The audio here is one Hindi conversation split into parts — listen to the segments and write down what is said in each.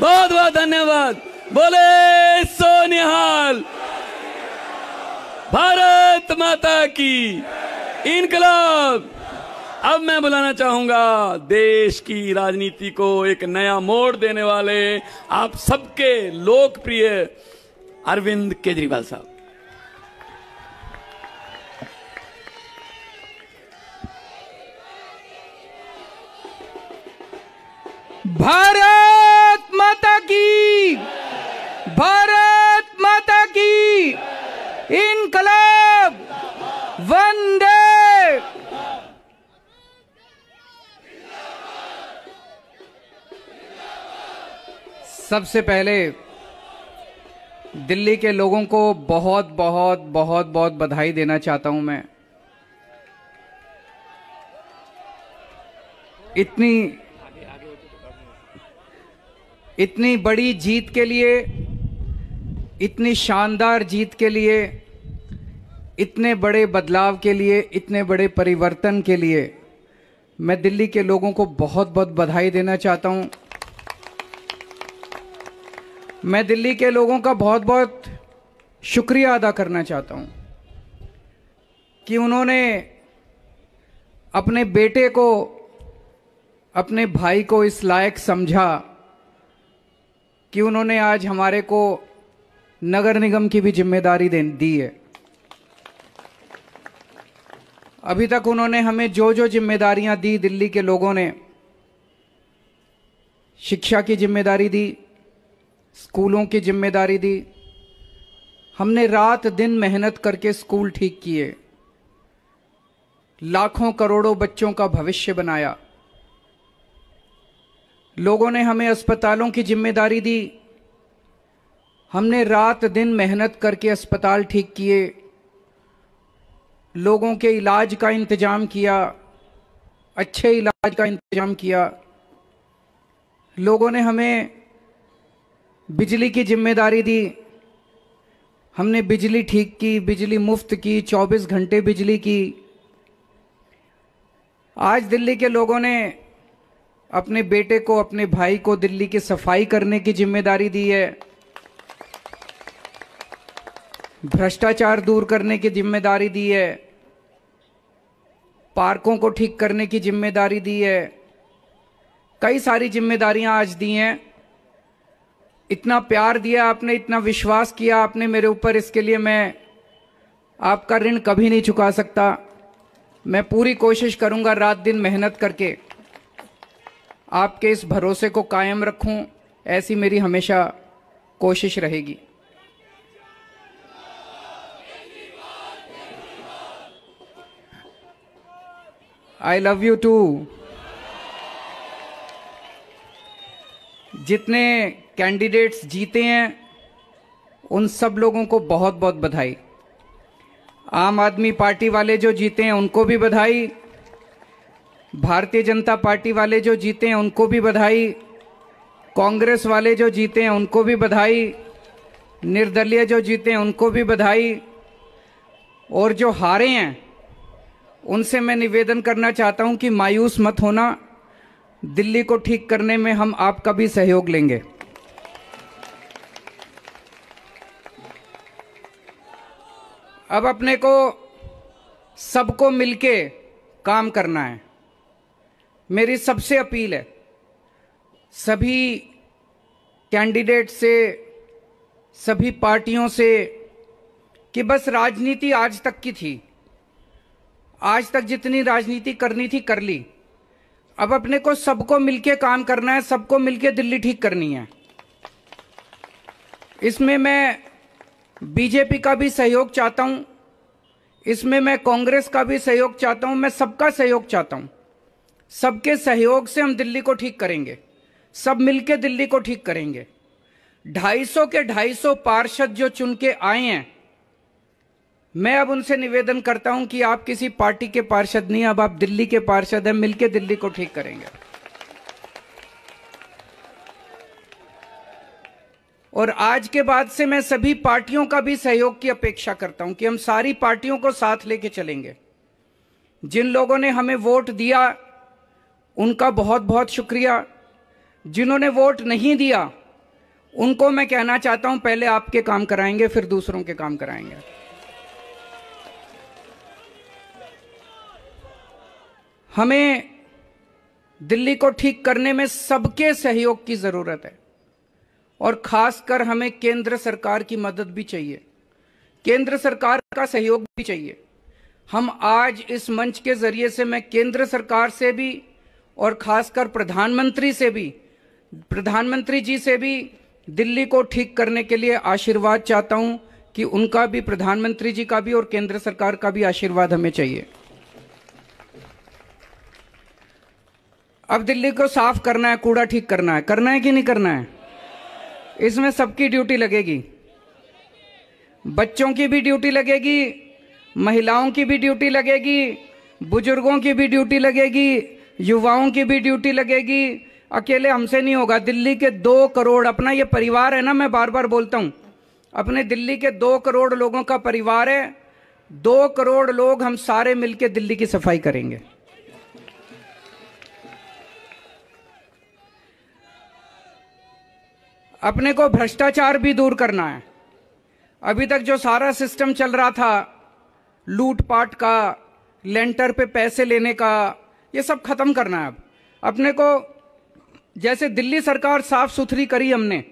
बहुत बहुत धन्यवाद। बोले सोनिहाल। भारत माता की इनकलाब। अब मैं बुलाना चाहूंगा देश की राजनीति को एक नया मोड़ देने वाले आप सबके लोकप्रिय अरविंद केजरीवाल साहब। भारत माता की, भारत माता की इनकलाब। वंदे। सबसे पहले दिल्ली के लोगों को बहुत बहुत बहुत बहुत बधाई देना चाहता हूं मैं। इतनी बड़ी जीत के लिए, इतनी शानदार जीत के लिए, इतने बड़े बदलाव के लिए, इतने बड़े परिवर्तन के लिए मैं दिल्ली के लोगों को बहुत बहुत बधाई देना चाहता हूं। मैं दिल्ली के लोगों का बहुत बहुत शुक्रिया अदा करना चाहता हूं कि उन्होंने अपने बेटे को, अपने भाई को इस लायक समझा कि उन्होंने आज हमारे को नगर निगम की भी जिम्मेदारी दी है। अभी तक उन्होंने हमें जो जो जिम्मेदारियां दी, दिल्ली के लोगों ने शिक्षा की जिम्मेदारी दी, स्कूलों की जिम्मेदारी दी। हमने रात दिन मेहनत करके स्कूल ठीक किए, लाखों करोड़ों बच्चों का भविष्य बनाया। लोगों ने हमें अस्पतालों की जिम्मेदारी दी, हमने रात दिन मेहनत करके अस्पताल ठीक किए, लोगों के इलाज का इंतजाम किया, अच्छे इलाज का इंतजाम किया। लोगों ने हमें बिजली की जिम्मेदारी दी, हमने बिजली ठीक की, बिजली मुफ्त की, 24 घंटे बिजली की। आज दिल्ली के लोगों ने अपने बेटे को, अपने भाई को दिल्ली की सफाई करने की जिम्मेदारी दी है, भ्रष्टाचार दूर करने की जिम्मेदारी दी है, पार्कों को ठीक करने की जिम्मेदारी दी है। कई सारी जिम्मेदारियां आज दी हैं। इतना प्यार दिया आपने, इतना विश्वास किया आपने मेरे ऊपर, इसके लिए मैं आपका ऋण कभी नहीं चुका सकता। मैं पूरी कोशिश करूंगा रात दिन मेहनत करके आपके इस भरोसे को कायम रखूं, ऐसी मेरी हमेशा कोशिश रहेगी। I love you too. जितने कैंडिडेट्स जीते हैं उन सब लोगों को बहुत बहुत बधाई। आम आदमी पार्टी वाले जो जीते हैं उनको भी बधाई, भारतीय जनता पार्टी वाले जो जीते हैं उनको भी बधाई, कांग्रेस वाले जो जीते हैं उनको भी बधाई, निर्दलीय जो जीते हैं उनको भी बधाई, और जो हारे हैं उनसे मैं निवेदन करना चाहता हूं कि मायूस मत होना, दिल्ली को ठीक करने में हम आपका भी सहयोग लेंगे। अब अपने को सबको मिलके काम करना है। मेरी सबसे अपील है सभी कैंडिडेट से, सभी पार्टियों से, कि बस राजनीति आज तक की थी, आज तक जितनी राजनीति करनी थी कर ली। अब अपने को सबको मिलके काम करना है, सबको मिलके दिल्ली ठीक करनी है। इसमें मैं बीजेपी का भी सहयोग चाहता हूं, इसमें मैं कांग्रेस का भी सहयोग चाहता हूं, मैं सबका सहयोग चाहता हूं। सबके सहयोग से हम दिल्ली को ठीक करेंगे, सब मिलके दिल्ली को ठीक करेंगे। 250 के 250 पार्षद जो चुन के आए हैं, मैं अब उनसे निवेदन करता हूं कि आप किसी पार्टी के पार्षद नहीं, अब आप दिल्ली के पार्षद हैं, मिलके दिल्ली को ठीक करेंगे। और आज के बाद से मैं सभी पार्टियों का भी सहयोग की अपेक्षा करता हूं कि हम सारी पार्टियों को साथ लेके चलेंगे। जिन लोगों ने हमें वोट दिया उनका बहुत बहुत शुक्रिया, जिन्होंने वोट नहीं दिया उनको मैं कहना चाहता हूं, पहले आपके काम कराएंगे फिर दूसरों के काम कराएंगे। हमें दिल्ली को ठीक करने में सबके सहयोग की जरूरत है और खासकर हमें केंद्र सरकार की मदद भी चाहिए, केंद्र सरकार का सहयोग भी चाहिए। हम आज इस मंच के जरिए से मैं केंद्र सरकार से भी और खासकर प्रधानमंत्री जी से भी दिल्ली को ठीक करने के लिए आशीर्वाद चाहता हूं कि उनका भी, प्रधानमंत्री जी का भी और केंद्र सरकार का भी आशीर्वाद हमें चाहिए। अब दिल्ली को साफ करना है, कूड़ा ठीक करना है कि नहीं करना है? इसमें सबकी ड्यूटी लगेगी, बच्चों की भी ड्यूटी लगेगी, महिलाओं की भी ड्यूटी लगेगी, बुजुर्गों की भी ड्यूटी लगेगी, युवाओं की भी ड्यूटी लगेगी। अकेले हमसे नहीं होगा। दिल्ली के 2 करोड़, अपना ये परिवार है ना, मैं बार बार बोलता हूं, अपने दिल्ली के 2 करोड़ लोगों का परिवार है। 2 करोड़ लोग हम सारे मिलकर दिल्ली की सफाई करेंगे। अपने को भ्रष्टाचार भी दूर करना है। अभी तक जो सारा सिस्टम चल रहा था, लूटपाट का, लेंटर पे पैसे लेने का, ये सब खत्म करना है। अब अपने को, जैसे दिल्ली सरकार साफ सुथरी करी हमने,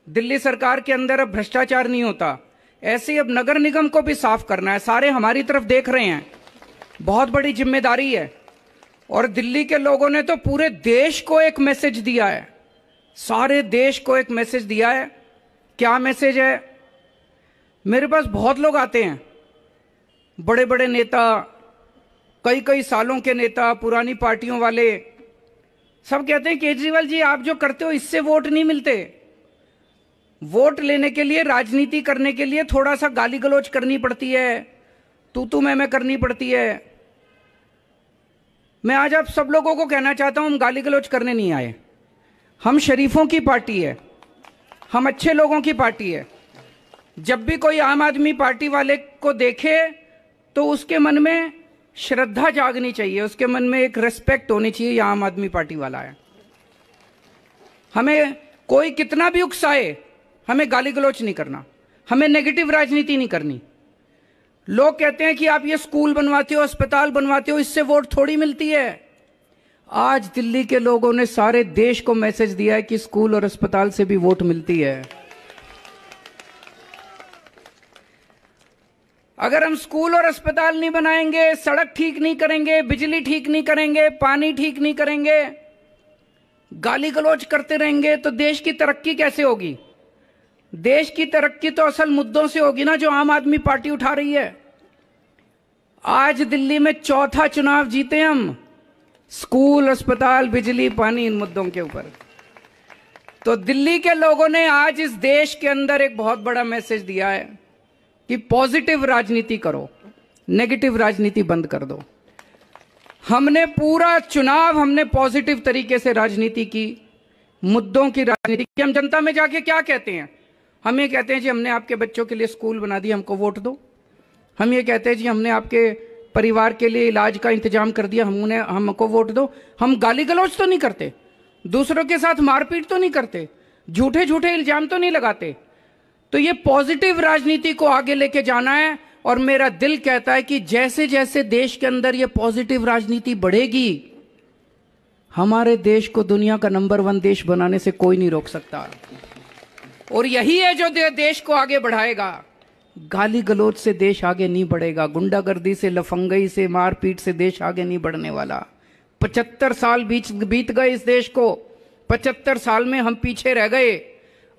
दिल्ली सरकार के अंदर अब भ्रष्टाचार नहीं होता, ऐसे ही अब नगर निगम को भी साफ करना है। सारे हमारी तरफ देख रहे हैं, बहुत बड़ी जिम्मेदारी है। और दिल्ली के लोगों ने तो पूरे देश को एक मैसेज दिया है, सारे देश को एक मैसेज दिया है। क्या मैसेज है? मेरे पास बहुत लोग आते हैं, बड़े बड़े नेता, कई कई सालों के नेता, पुरानी पार्टियों वाले, सब कहते हैं केजरीवाल जी आप जो करते हो इससे वोट नहीं मिलते। वोट लेने के लिए, राजनीति करने के लिए थोड़ा सा गाली गलौज करनी पड़ती है, तू मैं करनी पड़ती है। मैं आज आप सब लोगों को कहना चाहता हूं, हम गाली गलौज करने नहीं आए। हम शरीफों की पार्टी है, हम अच्छे लोगों की पार्टी है। जब भी कोई आम आदमी पार्टी वाले को देखे तो उसके मन में श्रद्धा जागनी चाहिए, उसके मन में एक रिस्पेक्ट होनी चाहिए, ये आम आदमी पार्टी वाला है। हमें कोई कितना भी उकसाए, हमें गाली गलौच नहीं करना, हमें नेगेटिव राजनीति नहीं करनी। लोग कहते हैं कि आप ये स्कूल बनवाते हो, अस्पताल बनवाते हो, इससे वोट थोड़ी मिलती है। आज दिल्ली के लोगों ने सारे देश को मैसेज दिया है कि स्कूल और अस्पताल से भी वोट मिलती है। अगर हम स्कूल और अस्पताल नहीं बनाएंगे, सड़क ठीक नहीं करेंगे, बिजली ठीक नहीं करेंगे, पानी ठीक नहीं करेंगे, गाली गलौज करते रहेंगे, तो देश की तरक्की कैसे होगी? देश की तरक्की तो असल मुद्दों से होगी ना, जो आम आदमी पार्टी उठा रही है। आज दिल्ली में 4था चुनाव जीते हम, स्कूल, अस्पताल, बिजली, पानी, इन मुद्दों के ऊपर। तो दिल्ली के लोगों ने आज इस देश के अंदर एक बहुत बड़ा मैसेज दिया है कि पॉजिटिव राजनीति करो, नेगेटिव राजनीति बंद कर दो। हमने पूरा चुनाव हमने पॉजिटिव तरीके से राजनीति की, मुद्दों की राजनीति की। हम जनता में जाके क्या कहते हैं? हम ये कहते हैं जी हमने आपके बच्चों के लिए स्कूल बना दिया, हमको वोट दो। हम ये कहते हैं जी हमने आपके परिवार के लिए इलाज का इंतजाम कर दिया, हमको वोट दो। हम गाली गलौज तो नहीं करते, दूसरों के साथ मारपीट तो नहीं करते, झूठे झूठे इल्जाम तो नहीं लगाते। तो ये पॉजिटिव राजनीति को आगे लेके जाना है। और मेरा दिल कहता है कि जैसे जैसे देश के अंदर ये पॉजिटिव राजनीति बढ़ेगी, हमारे देश को दुनिया का नंबर 1 देश बनाने से कोई नहीं रोक सकता। और यही है जो देश को आगे बढ़ाएगा। गाली गलौज से देश आगे नहीं बढ़ेगा, गुंडागर्दी से, लफंगई से, मारपीट से देश आगे नहीं बढ़ने वाला। 75 साल बीत गए इस देश को, 75 साल में हम पीछे रह गए।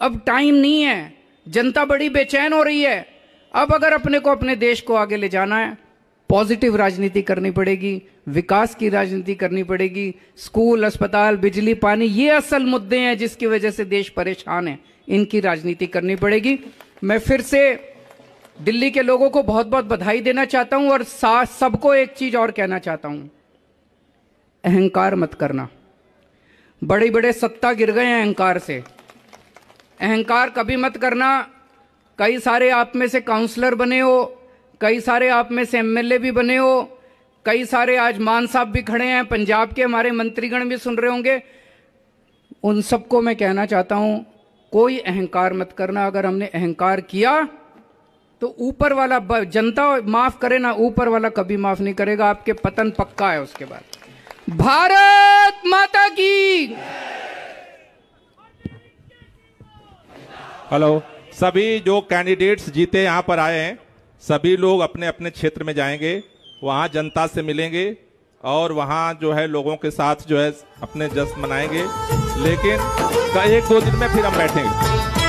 अब टाइम नहीं है, जनता बड़ी बेचैन हो रही है। अब अगर अपने को, अपने देश को आगे ले जाना है, पॉजिटिव राजनीति करनी पड़ेगी, विकास की राजनीति करनी पड़ेगी। स्कूल, अस्पताल, बिजली, पानी, ये असल मुद्दे हैं जिसकी वजह से देश परेशान है, इनकी राजनीति करनी पड़ेगी। मैं फिर से दिल्ली के लोगों को बहुत बहुत बधाई देना चाहता हूं और सबको एक चीज और कहना चाहता हूं, अहंकार मत करना। बड़े बड़े सत्ता गिर गए हैं अहंकार से, अहंकार कभी मत करना। कई सारे आप में से काउंसलर बने हो, कई सारे आप में से एमएलए भी बने हो, कई सारे आज मान साहब भी खड़े हैं, पंजाब के हमारे मंत्रीगण भी सुन रहे होंगे। उन सबको मैं कहना चाहता हूं, कोई अहंकार मत करना। अगर हमने अहंकार किया तो ऊपर वाला, जनता माफ करे ना, ऊपर वाला कभी माफ नहीं करेगा। आपके पतन पक्का है उसके बाद। भारत माता की। हेलो, सभी जो कैंडिडेट्स जीते यहाँ पर आए हैं, सभी लोग अपने अपने क्षेत्र में जाएंगे, वहाँ जनता से मिलेंगे और वहाँ जो है लोगों के साथ जो है अपने जश्न मनाएंगे। लेकिन 1-2 दिन में फिर हम बैठेंगे।